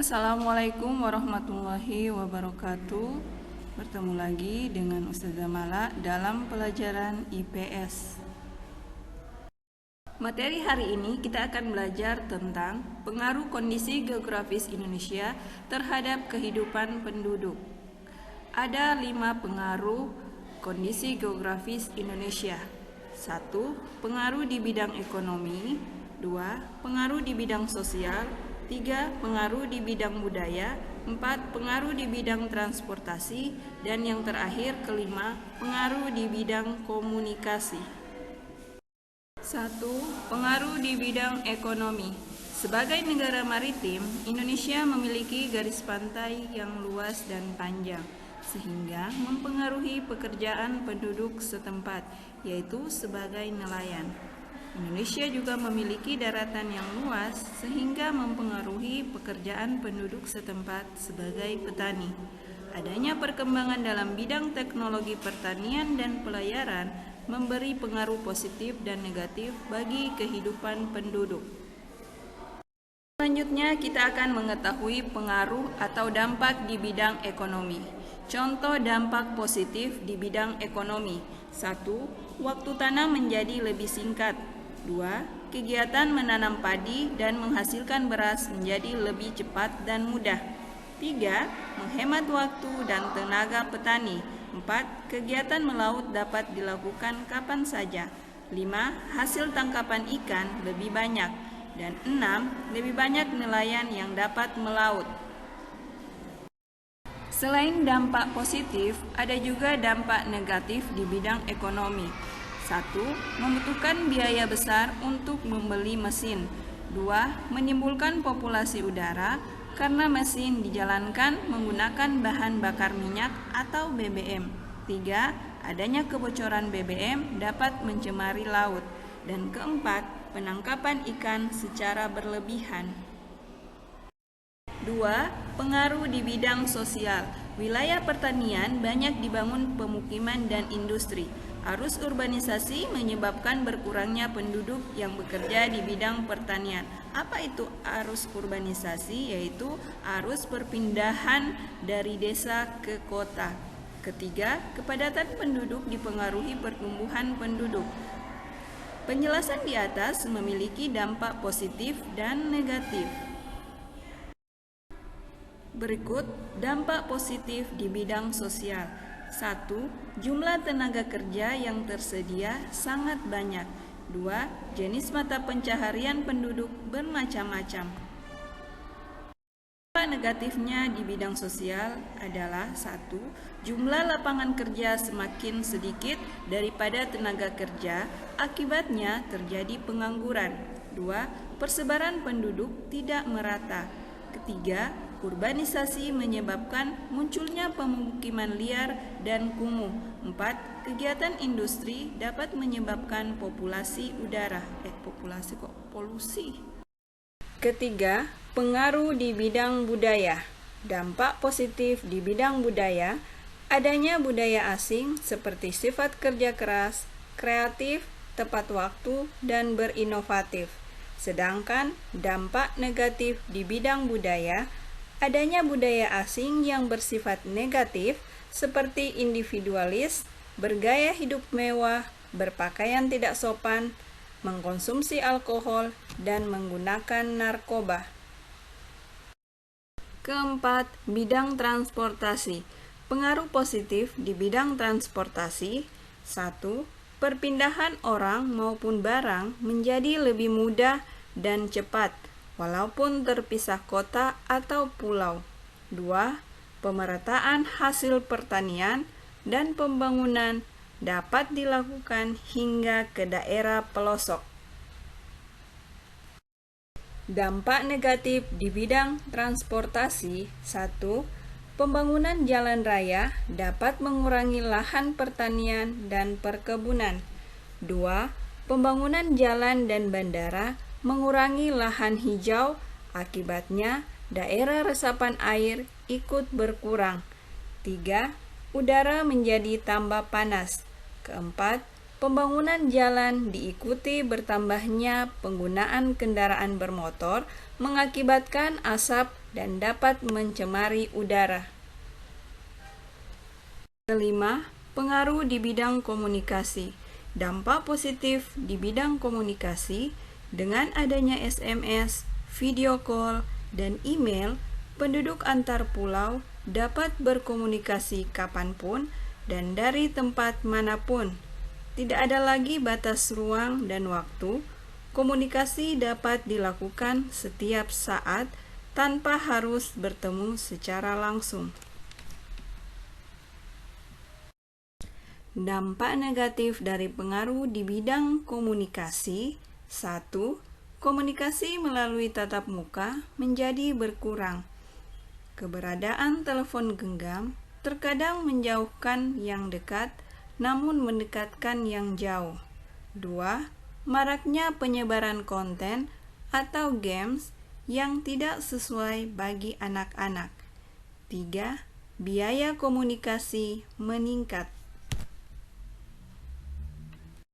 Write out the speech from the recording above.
Assalamualaikum warahmatullahi wabarakatuh. Bertemu lagi dengan Ustazah Mala dalam pelajaran IPS. Materi hari ini kita akan belajar tentang pengaruh kondisi geografis Indonesia terhadap kehidupan penduduk. Ada 5 pengaruh kondisi geografis Indonesia. 1. Pengaruh di bidang ekonomi. 2. Pengaruh di bidang sosial. 3. Pengaruh di bidang budaya. 4. Pengaruh di bidang transportasi. Dan yang terakhir, kelima, pengaruh di bidang komunikasi. 1. Pengaruh di bidang ekonomi. Sebagai negara maritim, Indonesia memiliki garis pantai yang luas dan panjang, sehingga mempengaruhi pekerjaan penduduk setempat, yaitu sebagai nelayan. Indonesia juga memiliki daratan yang luas, sehingga mempengaruhi pekerjaan penduduk setempat sebagai petani. Adanya perkembangan dalam bidang teknologi pertanian dan pelayaran memberi pengaruh positif dan negatif bagi kehidupan penduduk. Selanjutnya kita akan mengetahui pengaruh atau dampak di bidang ekonomi. Contoh dampak positif di bidang ekonomi. 1. Waktu tanam menjadi lebih singkat. 2. Kegiatan menanam padi dan menghasilkan beras menjadi lebih cepat dan mudah. 3. Menghemat waktu dan tenaga petani. 4. Kegiatan melaut dapat dilakukan kapan saja. 5. Hasil tangkapan ikan lebih banyak. Dan 6. Lebih banyak nelayan yang dapat melaut. Selain dampak positif, ada juga dampak negatif di bidang ekonomi. 1. Membutuhkan biaya besar untuk membeli mesin. 2. Menimbulkan populasi udara karena mesin dijalankan menggunakan bahan bakar minyak atau BBM. 3. Adanya kebocoran BBM dapat mencemari laut. Dan keempat, penangkapan ikan secara berlebihan. 2. Pengaruh di bidang sosial. Wilayah pertanian banyak dibangun pemukiman dan industri. Arus urbanisasi menyebabkan berkurangnya penduduk yang bekerja di bidang pertanian. Apa itu arus urbanisasi? Yaitu arus perpindahan dari desa ke kota. Ketiga, kepadatan penduduk dipengaruhi pertumbuhan penduduk. Penjelasan di atas memiliki dampak positif dan negatif. Berikut dampak positif di bidang sosial. 1. Jumlah tenaga kerja yang tersedia sangat banyak. 2. Jenis mata pencaharian penduduk bermacam-macam. Dampak negatifnya di bidang sosial adalah 1. Jumlah lapangan kerja semakin sedikit daripada tenaga kerja, akibatnya terjadi pengangguran. 2. Persebaran penduduk tidak merata. Ketiga, urbanisasi menyebabkan munculnya pemukiman liar dan kumuh. 4. Kegiatan industri dapat menyebabkan polusi. Ketiga, pengaruh di bidang budaya. Dampak positif di bidang budaya, adanya budaya asing seperti sifat kerja keras, kreatif, tepat waktu, dan berinovatif. Sedangkan dampak negatif di bidang budaya, adanya budaya asing yang bersifat negatif seperti individualis, bergaya hidup mewah, berpakaian tidak sopan, mengkonsumsi alkohol, dan menggunakan narkoba. Keempat, bidang transportasi. Pengaruh positif di bidang transportasi. 1. Perpindahan orang maupun barang menjadi lebih mudah dan cepat, walaupun terpisah kota atau pulau. 2. Pemerataan hasil pertanian dan pembangunan dapat dilakukan hingga ke daerah pelosok. Dampak negatif di bidang transportasi. 1. Pembangunan jalan raya dapat mengurangi lahan pertanian dan perkebunan. 2. Pembangunan jalan dan bandara mengurangi lahan hijau, akibatnya daerah resapan air ikut berkurang. 3. Udara menjadi tambah panas. Keempat, pembangunan jalan diikuti bertambahnya penggunaan kendaraan bermotor mengakibatkan asap dan dapat mencemari udara. Kelima, pengaruh di bidang komunikasi. Dampak positif di bidang komunikasi dengan adanya SMS, video call, dan email, penduduk antar pulau dapat berkomunikasi kapanpun dan dari tempat manapun. Tidak ada lagi batas ruang dan waktu. Komunikasi dapat dilakukan setiap saat tanpa harus bertemu secara langsung. Dampak negatif dari pengaruh di bidang komunikasi. 1. Komunikasi melalui tatap muka menjadi berkurang. Keberadaan telepon genggam terkadang menjauhkan yang dekat, namun mendekatkan yang jauh. 2. Maraknya penyebaran konten atau games yang tidak sesuai bagi anak-anak. 3. Biaya komunikasi meningkat.